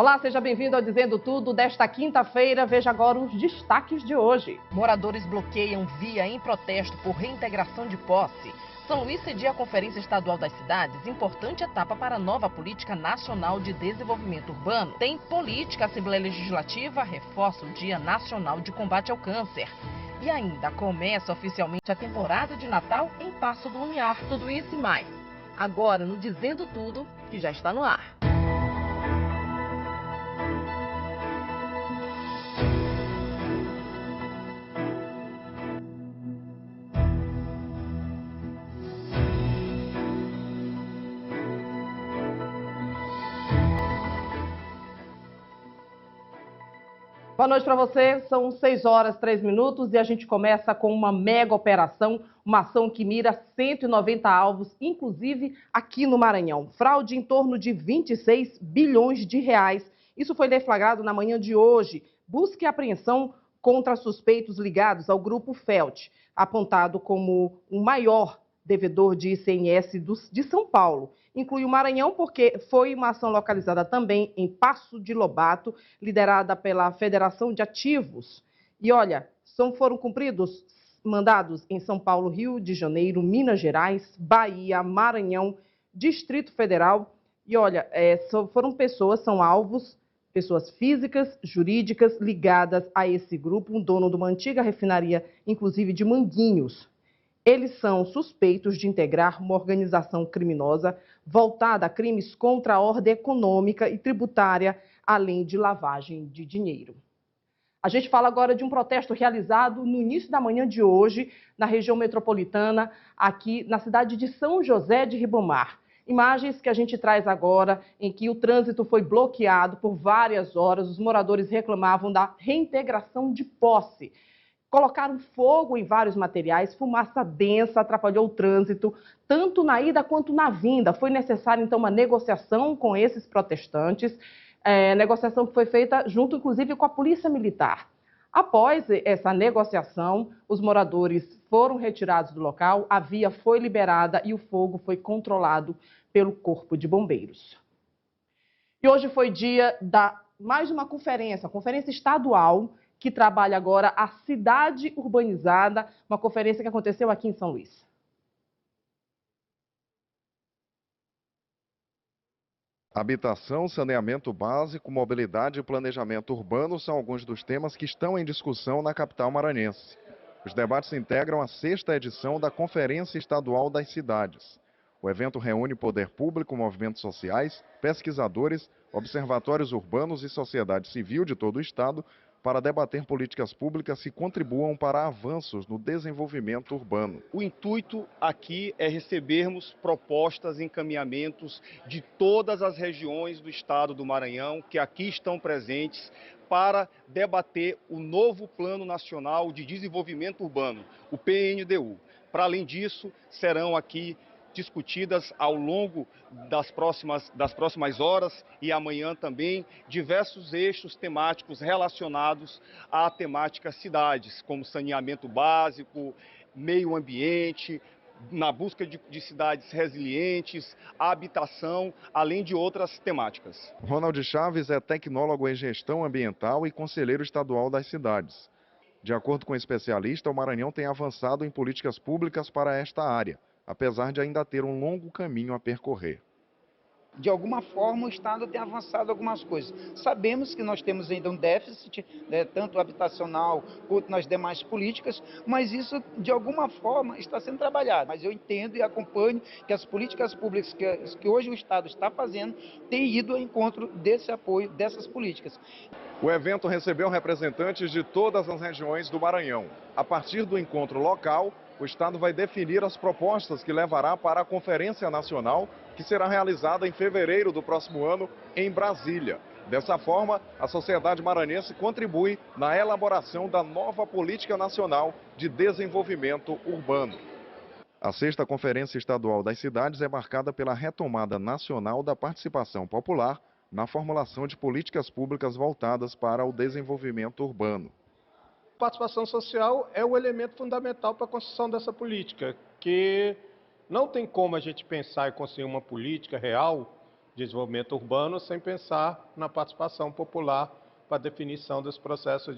Olá, seja bem-vindo ao Dizendo Tudo desta quinta-feira. Veja agora os destaques de hoje. Moradores bloqueiam via em protesto por reintegração de posse. São Luís cedia a Conferência Estadual das Cidades, importante etapa para a nova Política Nacional de Desenvolvimento Urbano. Tem política, a Assembleia Legislativa reforça o Dia Nacional de Combate ao Câncer. E ainda começa oficialmente a temporada de Natal em Paço do Lumiar. Tudo isso e mais. Agora no Dizendo Tudo, que já está no ar. Boa noite para você, são 6 horas 3 minutos e a gente começa com uma mega operação, uma ação que mira 190 alvos, inclusive aqui no Maranhão. Fraude em torno de 26 bilhões de reais. Isso foi deflagrado na manhã de hoje. Busca e apreensão contra suspeitos ligados ao Grupo Felt, apontado como o maior devedor de ICMS de São Paulo. Inclui o Maranhão porque foi uma ação localizada também em Passo de Lobato, liderada pela Federação de Ativos. E olha, foram cumpridos mandados em São Paulo, Rio de Janeiro, Minas Gerais, Bahia, Maranhão, Distrito Federal. E olha, são alvos, pessoas físicas, jurídicas ligadas a esse grupo, um dono de uma antiga refinaria, inclusive de Manguinhos. Eles são suspeitos de integrar uma organização criminosa voltada a crimes contra a ordem econômica e tributária, além de lavagem de dinheiro. A gente fala agora de um protesto realizado no início da manhã de hoje, na região metropolitana, aqui na cidade de São José de Ribamar. Imagens que a gente traz agora, em que o trânsito foi bloqueado por várias horas, os moradores reclamavam da reintegração de posse. Colocaram fogo em vários materiais, fumaça densa atrapalhou o trânsito, tanto na ida quanto na vinda. Foi necessária, então, uma negociação com esses protestantes, negociação que foi feita junto, inclusive, com a Polícia Militar. Após essa negociação, os moradores foram retirados do local, a via foi liberada e o fogo foi controlado pelo Corpo de Bombeiros. E hoje foi dia da mais uma conferência, a conferência estadual, que trabalha agora a cidade urbanizada, uma conferência que aconteceu aqui em São Luís. Habitação, saneamento básico, mobilidade e planejamento urbano são alguns dos temas que estão em discussão na capital maranhense. Os debates integram a 6ª edição da Conferência Estadual das Cidades. O evento reúne poder público, movimentos sociais, pesquisadores, observatórios urbanos e sociedade civil de todo o estado para debater políticas públicas que contribuam para avanços no desenvolvimento urbano. O intuito aqui é recebermos propostas e encaminhamentos de todas as regiões do estado do Maranhão que aqui estão presentes para debater o novo Plano Nacional de Desenvolvimento Urbano, o PNDU. Para além disso, serão aqui discutidas ao longo das próximas horas e amanhã também diversos eixos temáticos relacionados à temática cidades, como saneamento básico, meio ambiente, na busca de cidades resilientes, habitação, além de outras temáticas. Ronald Chaves é tecnólogo em gestão ambiental e conselheiro estadual das cidades. De acordo com o especialista, o Maranhão tem avançado em políticas públicas para esta área, apesar de ainda ter um longo caminho a percorrer. De alguma forma, o Estado tem avançado algumas coisas. Sabemos que nós temos ainda um déficit, tanto habitacional quanto nas demais políticas, mas isso, de alguma forma, está sendo trabalhado. Mas eu entendo e acompanho que as políticas públicas que hoje o Estado está fazendo têm ido ao encontro desse apoio, dessas políticas. O evento recebeu representantes de todas as regiões do Maranhão. A partir do encontro local, o Estado vai definir as propostas que levará para a Conferência Nacional, que será realizada em fevereiro do próximo ano em Brasília. Dessa forma, a sociedade maranhense contribui na elaboração da nova Política Nacional de Desenvolvimento Urbano. A 6ª Conferência Estadual das Cidades é marcada pela retomada nacional da participação popular na formulação de políticas públicas voltadas para o desenvolvimento urbano. Participação social é o elemento fundamental para a construção dessa política, que não tem como a gente pensar e construir uma política real desenvolvimento urbano, sem pensar na participação popular para a definição desse processo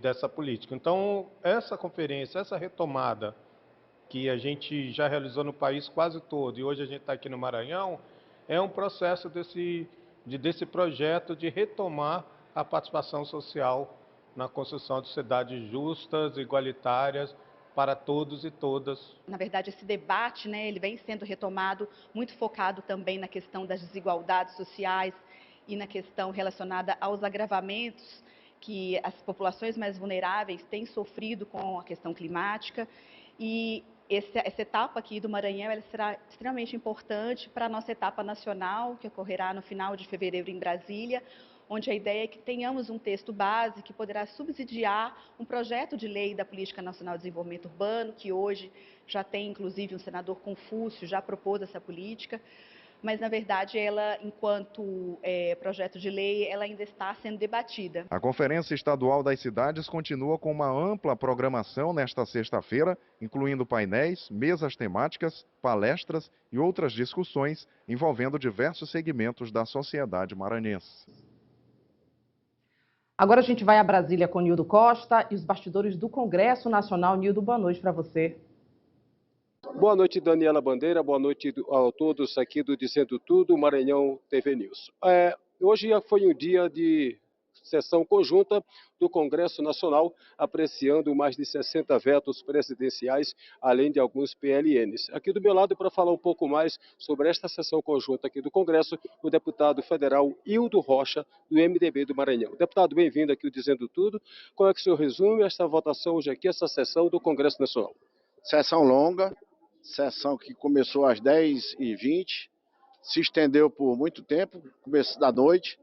dessa política. Então, essa conferência, essa retomada que a gente já realizou no país quase todo, e hoje a gente está aqui no Maranhão, é um processo desse projeto de retomar a participação social na construção de sociedades justas, igualitárias, para todos e todas. Na verdade, esse debate, né, ele vem sendo retomado, muito focado também na questão das desigualdades sociais e na questão relacionada aos agravamentos que as populações mais vulneráveis têm sofrido com a questão climática. E essa etapa aqui do Maranhão, ela será extremamente importante para a nossa etapa nacional, que ocorrerá no final de fevereiro em Brasília, onde a ideia é que tenhamos um texto base que poderá subsidiar um projeto de lei da Política Nacional de Desenvolvimento Urbano, que hoje já tem, inclusive, um senador Confúcio, já propôs essa política, mas, na verdade, ela, enquanto projeto de lei, ela ainda está sendo debatida. A Conferência Estadual das Cidades continua com uma ampla programação nesta sexta-feira, incluindo painéis, mesas temáticas, palestras e outras discussões envolvendo diversos segmentos da sociedade maranhense. Agora a gente vai a Brasília com Nildo Costa e os bastidores do Congresso Nacional. Nildo, boa noite para você. Boa noite, Daniela Bandeira. Boa noite a todos aqui do Dizendo Tudo, Maranhão TV News. Hoje foi um dia de sessão conjunta do Congresso Nacional, apreciando mais de 60 vetos presidenciais, além de alguns PLNs. Aqui do meu lado, para falar um pouco mais sobre esta sessão conjunta aqui do Congresso, o deputado federal Hildo Rocha, do MDB do Maranhão. Deputado, bem-vindo aqui ao Dizendo Tudo. Qual é que o senhor resume esta votação hoje aqui, essa sessão do Congresso Nacional? Sessão longa, sessão que começou às 10h20, se estendeu por muito tempo, começo da noite.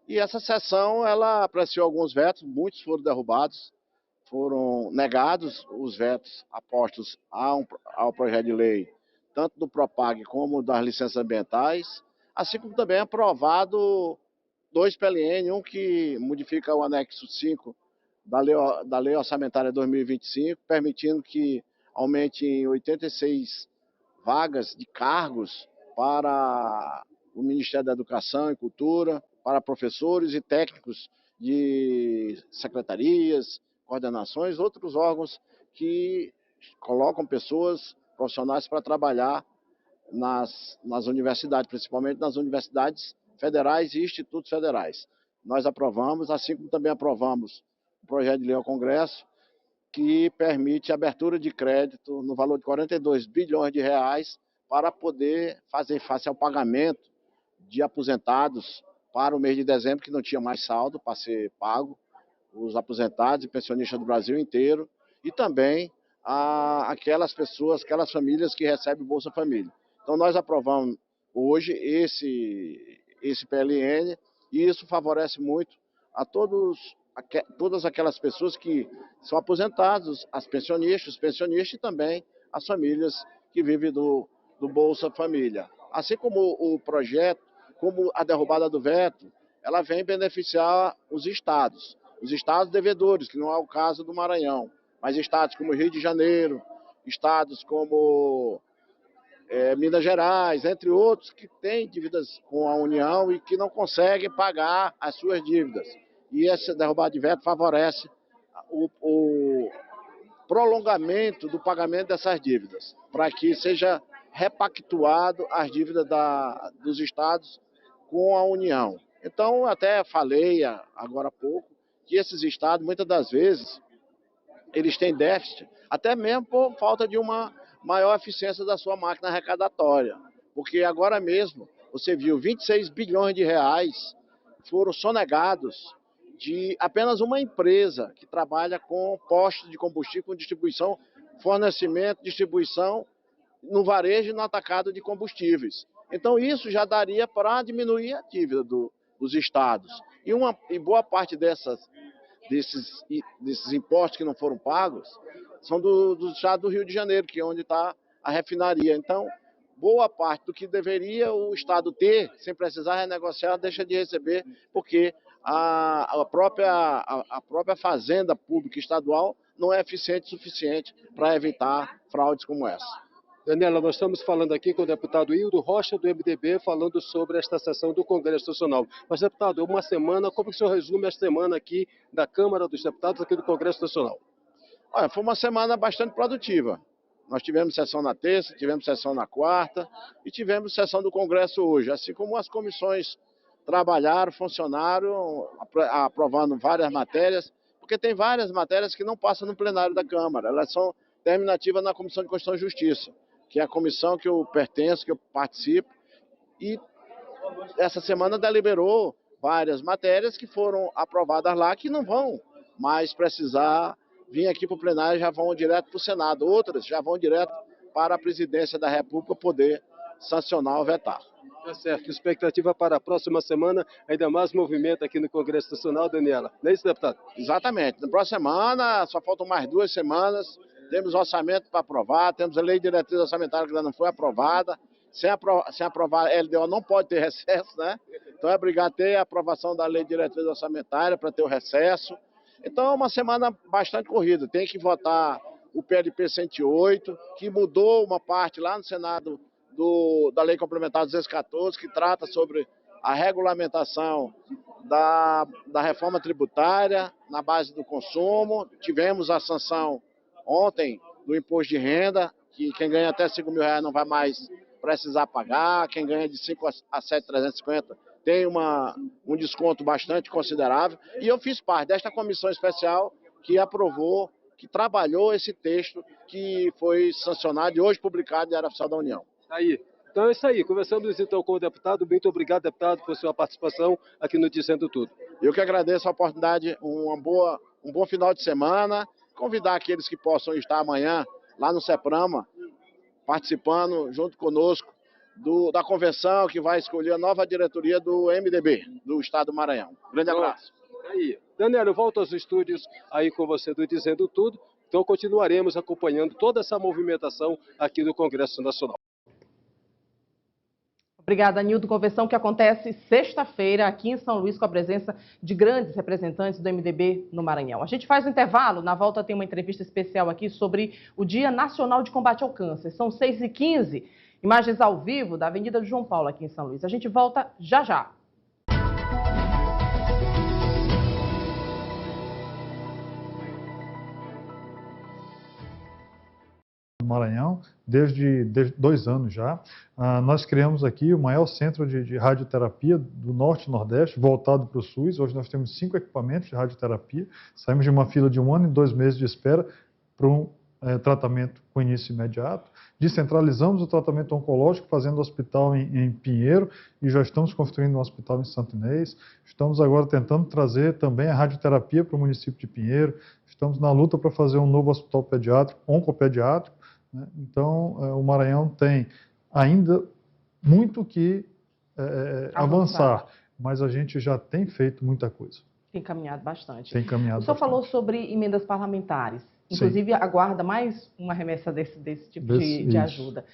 E essa sessão, ela apreciou alguns vetos, muitos foram derrubados, foram negados os vetos apostos ao projeto de lei, tanto do Propag como das licenças ambientais, assim como também aprovado 2 PLN, um que modifica o anexo 5 da Lei Orçamentária 2025, permitindo que aumente em 86 vagas de cargos para o Ministério da Educação e Cultura, para professores e técnicos de secretarias, coordenações, outros órgãos que colocam pessoas profissionais para trabalhar nas universidades, principalmente nas universidades federais e institutos federais. Nós aprovamos, assim como também aprovamos o projeto de lei ao Congresso, que permite abertura de crédito no valor de 42 bilhões de reais para poder fazer face ao pagamento de aposentados para o mês de dezembro, que não tinha mais saldo para ser pago, os aposentados e pensionistas do Brasil inteiro, e também aquelas pessoas, aquelas famílias que recebem Bolsa Família. Então nós aprovamos hoje esse PLN, e isso favorece muito a todas aquelas pessoas que são aposentados, as pensionistas, os pensionistas e também as famílias que vivem do Bolsa Família. Assim como o projeto, como a derrubada do veto, ela vem beneficiar os estados devedores, que não é o caso do Maranhão, mas estados como Rio de Janeiro, estados como Minas Gerais, entre outros, que têm dívidas com a União e que não conseguem pagar as suas dívidas. E essa derrubada de veto favorece o prolongamento do pagamento dessas dívidas, para que seja repactuado as dívidas dos estados com a União. Então, até falei agora há pouco, que esses estados, muitas das vezes, eles têm déficit, até mesmo por falta de uma maior eficiência da sua máquina arrecadatória. Porque agora mesmo, você viu, 26 bilhões de reais foram sonegados de apenas uma empresa que trabalha com postos de combustível, com distribuição, fornecimento, distribuição no varejo e no atacado de combustíveis. Então isso já daria para diminuir a dívida dos estados. E boa parte desses impostos que não foram pagos são do estado do Rio de Janeiro, que é onde está a refinaria. Então, boa parte do que deveria o estado ter, sem precisar renegociar, deixa de receber, porque a própria fazenda pública estadual não é eficiente o suficiente para evitar fraudes como essa. Daniela, nós estamos falando aqui com o deputado Hildo Rocha, do MDB, falando sobre esta sessão do Congresso Nacional. Mas, deputado, uma semana, como que o senhor resume a semana aqui da Câmara dos Deputados, aqui do Congresso Nacional? Olha, foi uma semana bastante produtiva. Nós tivemos sessão na terça, tivemos sessão na quarta e tivemos sessão do Congresso hoje, assim como as comissões trabalharam, funcionaram, aprovando várias matérias, porque tem várias matérias que não passam no plenário da Câmara, elas são terminativas na Comissão de Constituição e Justiça, que é a comissão que eu pertenço, que eu participo, e essa semana deliberou várias matérias que foram aprovadas lá, que não vão mais precisar vir aqui para o plenário, já vão direto para o Senado. Outras já vão direto para a presidência da República poder sancionar ou vetar. Tá certo. Expectativa para a próxima semana, ainda mais movimento aqui no Congresso Nacional, Daniela. Não é isso, deputado? Exatamente. Na próxima semana, só faltam mais 2 semanas, temos orçamento para aprovar, temos a lei de diretriz orçamentária que ainda não foi aprovada. Sem aprovar, a LDO não pode ter recesso, né? Então é obrigado a ter a aprovação da lei de diretriz orçamentária para ter o recesso. Então é uma semana bastante corrida. Tem que votar o PLP 108, que mudou uma parte lá no Senado da Lei Complementar 214, que trata sobre a regulamentação da reforma tributária na base do consumo. Tivemos a sanção ontem do imposto de renda, que quem ganha até R$5.000 não vai mais precisar pagar, quem ganha de 5 a 7.350 tem um desconto bastante considerável. E eu fiz parte desta comissão especial que aprovou, que trabalhou esse texto que foi sancionado e hoje publicado no Diário Oficial da União. Aí. Então é isso aí. Conversamos então com o deputado. Muito obrigado, deputado, por sua participação aqui no Dizendo Tudo. Eu que agradeço a oportunidade, um bom final de semana. Convidar aqueles que possam estar amanhã lá no CEPRAMA, participando junto conosco da convenção que vai escolher a nova diretoria do MDB, do Estado do Maranhão. Grande abraço. Aí. Daniel, eu volto aos estúdios aí com você do Dizendo Tudo. Então continuaremos acompanhando toda essa movimentação aqui do Congresso Nacional. Obrigada, Nildo. Convenção que acontece sexta-feira aqui em São Luís com a presença de grandes representantes do MDB no Maranhão. A gente faz um intervalo, na volta tem uma entrevista especial aqui sobre o Dia Nacional de Combate ao Câncer. São 6h15, imagens ao vivo da Avenida João Paulo aqui em São Luís. A gente volta já já. Maranhão, desde 2 anos já. Nós criamos aqui o maior centro de radioterapia do Norte e Nordeste, voltado para o SUS. Hoje nós temos 5 equipamentos de radioterapia. Saímos de uma fila de 1 ano e 2 meses de espera para um tratamento com início imediato. Descentralizamos o tratamento oncológico, fazendo hospital em Pinheiro, e já estamos construindo um hospital em Santo Inês. Estamos agora tentando trazer também a radioterapia para o município de Pinheiro. Estamos na luta para fazer um novo hospital pediátrico, oncopediátrico. Então, o Maranhão tem ainda muito que avançar, mas a gente já tem feito muita coisa. Tem caminhado bastante. Tem caminhado o senhor bastante. falou sobre emendas parlamentares, inclusive aguarda mais uma remessa desse tipo de ajuda.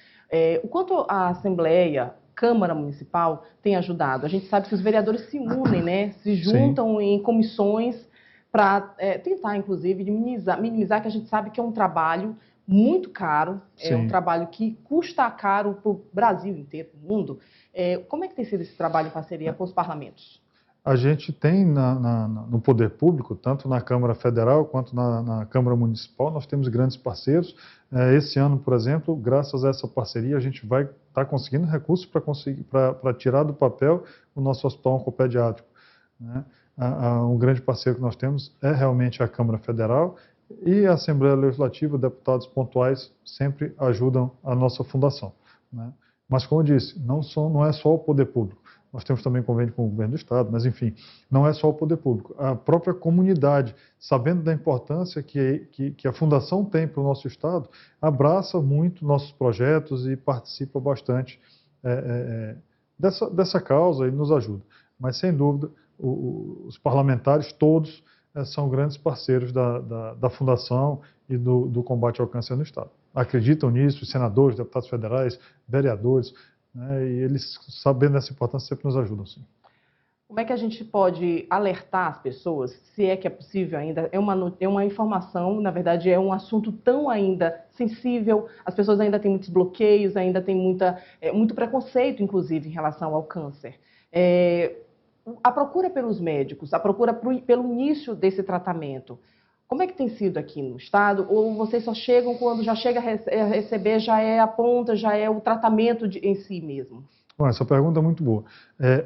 O quanto a Assembleia, Câmara Municipal tem ajudado? A gente sabe que os vereadores se unem, né? Se juntam em comissões para tentar, inclusive, minimizar, que a gente sabe que é um trabalho muito caro, é um trabalho que custa caro para o Brasil inteiro, para o mundo. Como é que tem sido esse trabalho em parceria com os parlamentos? A gente tem no poder público, tanto na Câmara Federal quanto na Câmara Municipal, nós temos grandes parceiros. Esse ano, por exemplo, graças a essa parceria, a gente vai estar conseguindo recursos para tirar do papel o nosso hospital oncopediátrico, né? Um grande parceiro que nós temos é realmente a Câmara Federal, e a Assembleia Legislativa, deputados pontuais, sempre ajudam a nossa fundação, né? Mas, como eu disse, não é só o poder público. Nós temos também convênio com o governo do Estado, mas, enfim, não é só o poder público. A própria comunidade, sabendo da importância que a Fundação tem para o nosso Estado, abraça muito nossos projetos e participa bastante dessa causa e nos ajuda. Mas, sem dúvida, os parlamentares todos são grandes parceiros da Fundação e do combate ao câncer no Estado. Acreditam nisso, os senadores, deputados federais, vereadores, né, e eles, sabendo dessa importância, sempre nos ajudam, sim. Como é que a gente pode alertar as pessoas, se é que é possível ainda? É uma informação, na verdade, é um assunto tão ainda sensível, as pessoas ainda têm muitos bloqueios, ainda tem muito preconceito, inclusive, em relação ao câncer. A procura pelos médicos, a procura pelo início desse tratamento, como é que tem sido aqui no estado? Ou vocês só chegam quando já chega a receber, já é a ponta, já é o tratamento em si mesmo? Bom, essa pergunta é muito boa.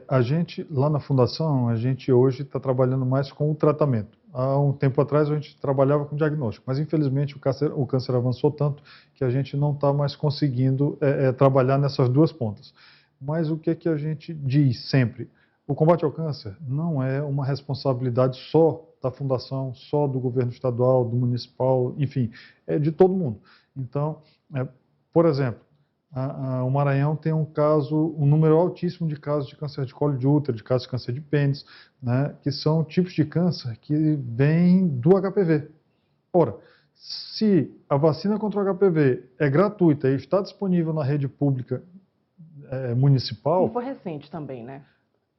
A gente, lá na Fundação, a gente hoje está trabalhando mais com o tratamento. Há um tempo atrás a gente trabalhava com diagnóstico, mas infelizmente o câncer avançou tanto que a gente não está mais conseguindo trabalhar nessas duas pontas. Mas o que a gente diz sempre? O combate ao câncer não é uma responsabilidade só da Fundação, só do governo estadual, do municipal, enfim, é de todo mundo. Então, por exemplo, o Maranhão tem um número altíssimo de casos de câncer de colo de útero, de casos de câncer de pênis, né, que são tipos de câncer que vêm do HPV. Ora, se a vacina contra o HPV é gratuita e está disponível na rede pública municipal... E foi recente também, né?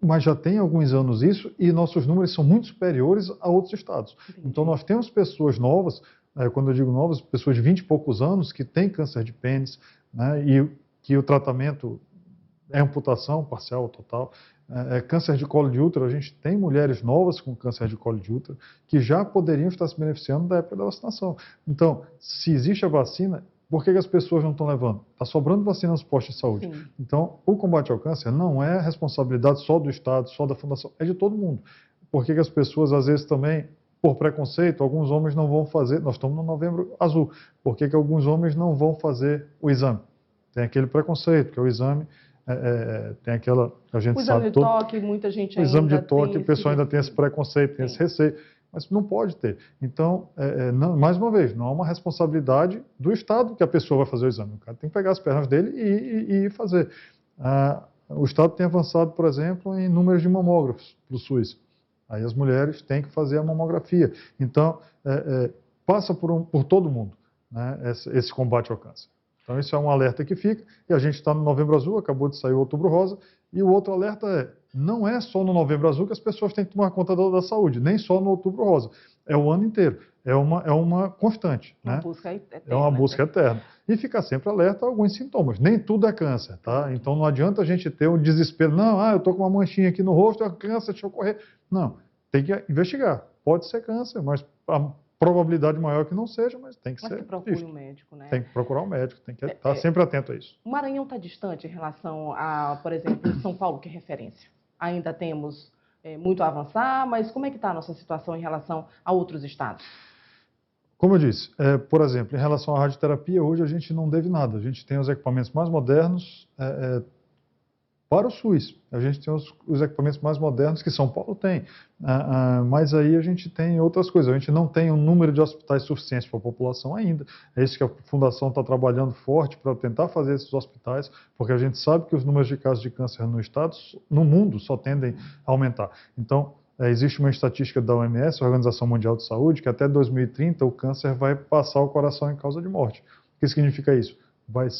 Mas já tem alguns anos isso e nossos números são muito superiores a outros estados. Entendi. Então nós temos pessoas novas, quando eu digo novas, pessoas de 20 e poucos anos que têm câncer de pênis, né, e que o tratamento é amputação parcial ou total. Câncer de colo de útero, a gente tem mulheres novas com câncer de colo de útero que já poderiam estar se beneficiando da época da vacinação. Então, se existe a vacina, por que as pessoas não estão levando? Está sobrando vacina nos postos de saúde. Sim. Então, o combate ao câncer não é responsabilidade só do Estado, só da Fundação, é de todo mundo. Por que as pessoas, às vezes, também, por preconceito, alguns homens não vão fazer, nós estamos no Novembro Azul, por que alguns homens não vão fazer o exame? Tem aquele preconceito, que é o exame, tem aquela, a gente sabe... O exame de toque, muita gente ainda... O exame de toque, o pessoal ainda tem esse preconceito, tem esse receio. Mas não pode ter. Então, mais uma vez, não é uma responsabilidade do Estado que a pessoa vai fazer o exame. O cara tem que pegar as pernas dele e fazer. O Estado tem avançado, por exemplo, em números de mamógrafos para o SUS. Aí as mulheres têm que fazer a mamografia. Então, passa por todo mundo, né, esse combate ao câncer. Então, isso é um alerta que fica. E a gente está no Novembro Azul, acabou de sair o Outubro Rosa. E o outro alerta não é só no Novembro Azul que as pessoas têm que tomar conta da saúde, nem só no Outubro Rosa. É o ano inteiro. É uma constante. Uma né? busca eterna. É uma busca eterna. E ficar sempre alerta a alguns sintomas. Nem tudo é câncer, tá? Então não adianta a gente ter um desespero. Não, eu estou com uma manchinha aqui no rosto, é câncer, deixa eu correr. Não, tem que investigar. Pode ser câncer, mas a probabilidade maior é que não seja, mas tem que ser que procure um médico, né? Tem que procurar um médico, tem que estar sempre atento a isso. O Maranhão está distante em relação a, por exemplo, São Paulo, que é referência. Ainda temos muito a avançar, mas como é que está a nossa situação em relação a outros estados? Como eu disse, por exemplo, em relação à radioterapia, hoje a gente não deve nada. A gente tem os equipamentos mais modernos para o SUS. A gente tem os equipamentos mais modernos que São Paulo tem. Mas aí a gente tem outras coisas. A gente não tem um número de hospitais suficiente para a população ainda. É isso que a Fundação está trabalhando forte para tentar fazer esses hospitais, porque a gente sabe que os números de casos de câncer no estado, no mundo, só tendem a aumentar. Então, existe uma estatística da OMS, a Organização Mundial de Saúde, que até 2030 o câncer vai passar o coração em causa de morte. O que significa isso?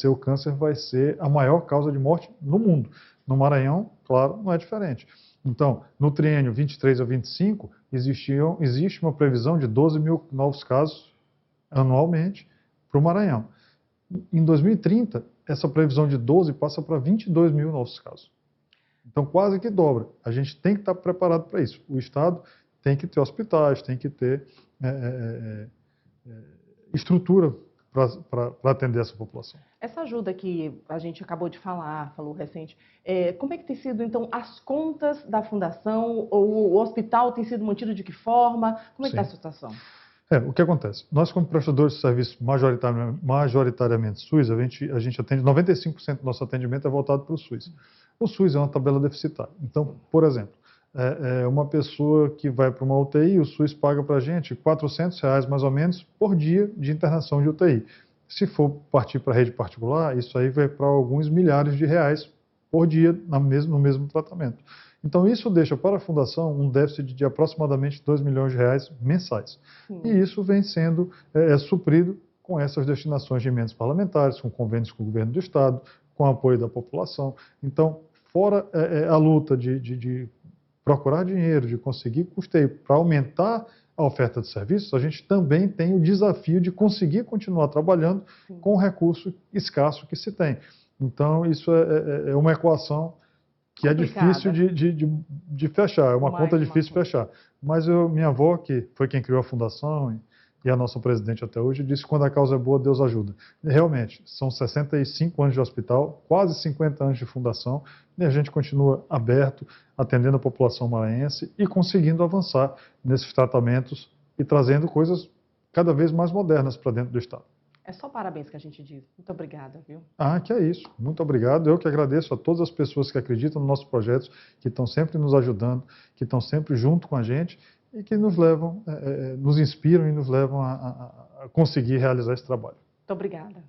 O câncer vai ser a maior causa de morte no mundo. No Maranhão, claro, não é diferente. Então, no triênio 23 a 25, existe uma previsão de 12 mil novos casos anualmente para o Maranhão. Em 2030, essa previsão de 12 passa para 22 mil novos casos. Então, quase que dobra. A gente tem que estar preparado para isso. O Estado tem que ter hospitais, tem que ter estrutura para atender essa população. Essa ajuda que a gente acabou de falar, falou recente, como é que tem sido, então, as contas da Fundação, ou o hospital tem sido mantido de que forma? Como é que está a situação? O que acontece? Nós, como prestadores de serviço majoritariamente SUS, a gente atende, 95% do nosso atendimento é voltado para o SUS. O SUS é uma tabela deficitária. Então, por exemplo, uma pessoa que vai para uma UTI, o SUS paga para a gente R$400 mais ou menos por dia de internação de UTI. Se for partir para a rede particular, isso aí vai para alguns milhares de reais por dia no mesmo tratamento. Então isso deixa para a Fundação um déficit de aproximadamente R$2 milhões mensais. Sim. E isso vem sendo suprido com essas destinações de emendas parlamentares, com convênios com o governo do Estado, com apoio da população. Então, fora a luta de procurar dinheiro, de conseguir custeio para aumentar a oferta de serviços, a gente também tem o desafio de conseguir continuar trabalhando com o recurso escasso que se tem. Então, isso é uma equação que é difícil de fechar, é uma conta difícil de fechar. Mas minha avó, que foi quem criou a fundação e a nossa presidente até hoje, disse que quando a causa é boa, Deus ajuda. Realmente, são 65 anos de hospital, quase 50 anos de fundação, e a gente continua aberto, atendendo a população maranhense e conseguindo avançar nesses tratamentos e trazendo coisas cada vez mais modernas para dentro do Estado. É só parabéns que a gente diz. Muito obrigada, viu? Que é isso. Muito obrigado. Eu que agradeço a todas as pessoas que acreditam nos nossos projetos, que estão sempre nos ajudando, que estão sempre junto com a gente e que nos levam, nos inspiram e nos levam a conseguir realizar esse trabalho. Muito obrigada.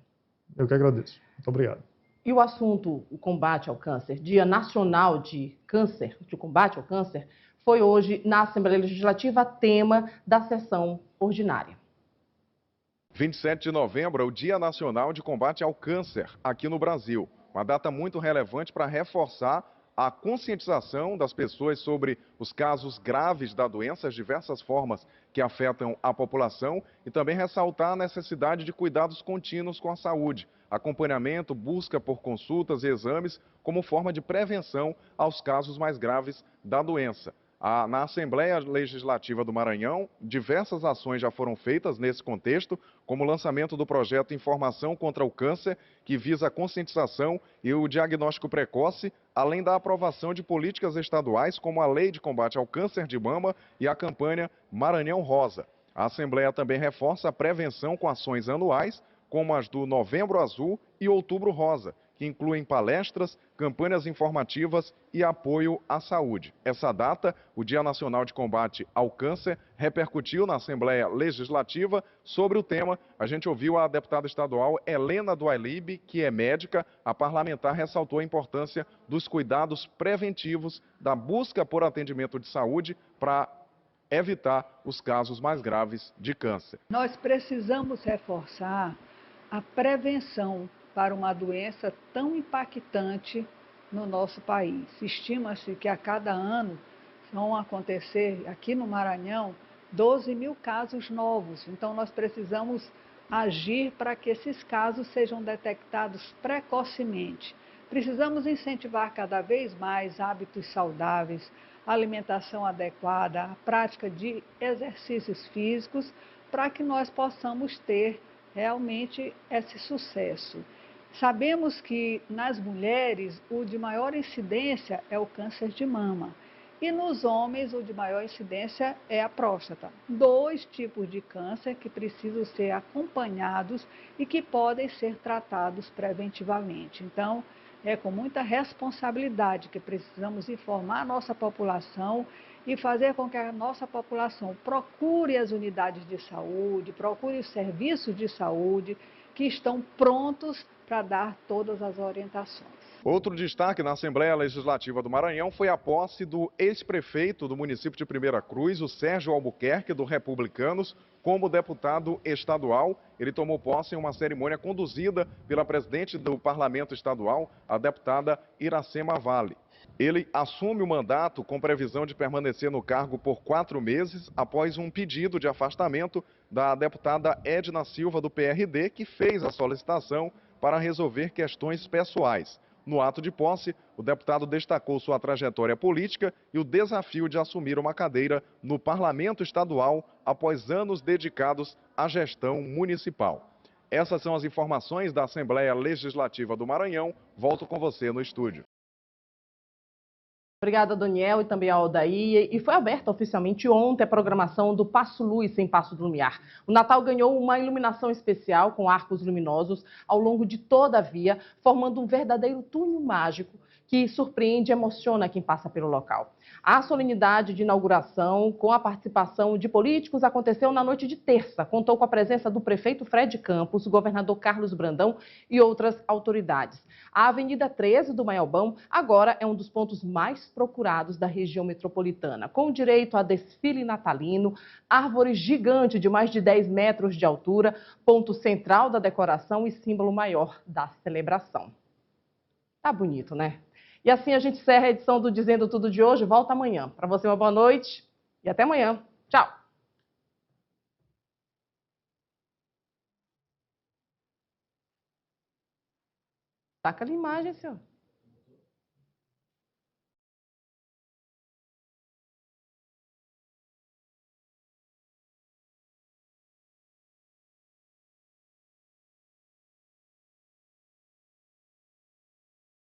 Eu que agradeço. Muito obrigado. E o assunto, o combate ao câncer, Dia Nacional de Câncer, de combate ao câncer, foi hoje na Assembleia Legislativa tema da sessão ordinária. 27 de novembro é o Dia Nacional de Combate ao Câncer aqui no Brasil. Uma data muito relevante para reforçar a conscientização das pessoas sobre os casos graves da doença, as diversas formas que afetam a população e também ressaltar a necessidade de cuidados contínuos com a saúde, acompanhamento, busca por consultas e exames como forma de prevenção aos casos mais graves da doença. Na Assembleia Legislativa do Maranhão, diversas ações já foram feitas nesse contexto, como o lançamento do projeto Informação contra o Câncer, que visa a conscientização e o diagnóstico precoce, além da aprovação de políticas estaduais, como a Lei de Combate ao Câncer de Mama e a campanha Maranhão Rosa. A Assembleia também reforça a prevenção com ações anuais, como as do Novembro Azul e Outubro Rosa, que incluem palestras, campanhas informativas e apoio à saúde. Essa data, o Dia Nacional de Combate ao Câncer, repercutiu na Assembleia Legislativa. Sobre o tema, a gente ouviu a deputada estadual Helena Duailib, que é médica. A parlamentar ressaltou a importância dos cuidados preventivos, da busca por atendimento de saúde para evitar os casos mais graves de câncer. Nós precisamos reforçar a prevenção para uma doença tão impactante no nosso país. Estima-se que a cada ano vão acontecer, aqui no Maranhão, 12 mil casos novos. Então, nós precisamos agir para que esses casos sejam detectados precocemente. Precisamos incentivar cada vez mais hábitos saudáveis, alimentação adequada, a prática de exercícios físicos, para que nós possamos ter realmente esse sucesso. Sabemos que nas mulheres o de maior incidência é o câncer de mama e nos homens o de maior incidência é a próstata. 2 tipos de câncer que precisam ser acompanhados e que podem ser tratados preventivamente. Então, é com muita responsabilidade que precisamos informar a nossa população e fazer com que a nossa população procure as unidades de saúde, procure os serviços de saúde que estão prontos para dar todas as orientações. Outro destaque na Assembleia Legislativa do Maranhão foi a posse do ex-prefeito do município de Primeira Cruz, o Sérgio Albuquerque, do Republicanos, como deputado estadual. Ele tomou posse em uma cerimônia conduzida pela presidente do Parlamento Estadual, a deputada Iracema Vale. Ele assume o mandato com previsão de permanecer no cargo por 4 meses, após um pedido de afastamento da deputada Edna Silva, do PRD, que fez a solicitação para resolver questões pessoais. No ato de posse, o deputado destacou sua trajetória política e o desafio de assumir uma cadeira no Parlamento Estadual após anos dedicados à gestão municipal. Essas são as informações da Assembleia Legislativa do Maranhão. Volto com você no estúdio. Obrigada, Daniel, e também ao Aldair. E foi aberta oficialmente ontem a programação do Passo Luz em Passo do Lumiar. O Natal ganhou uma iluminação especial com arcos luminosos ao longo de toda a via, formando um verdadeiro túnel mágico que surpreende e emociona quem passa pelo local. A solenidade de inauguração, com a participação de políticos, aconteceu na noite de terça. Contou com a presença do prefeito Fred Campos, o governador Carlos Brandão e outras autoridades. A Avenida 13 do Maiobão agora é um dos pontos mais procurados da região metropolitana, com direito a desfile natalino, árvore gigante de mais de 10 metros de altura, ponto central da decoração e símbolo maior da celebração. Tá bonito, né? E assim a gente encerra a edição do Dizendo Tudo de hoje. Volta amanhã. Para você, uma boa noite e até amanhã. Tchau! Taca ali a imagem, senhor.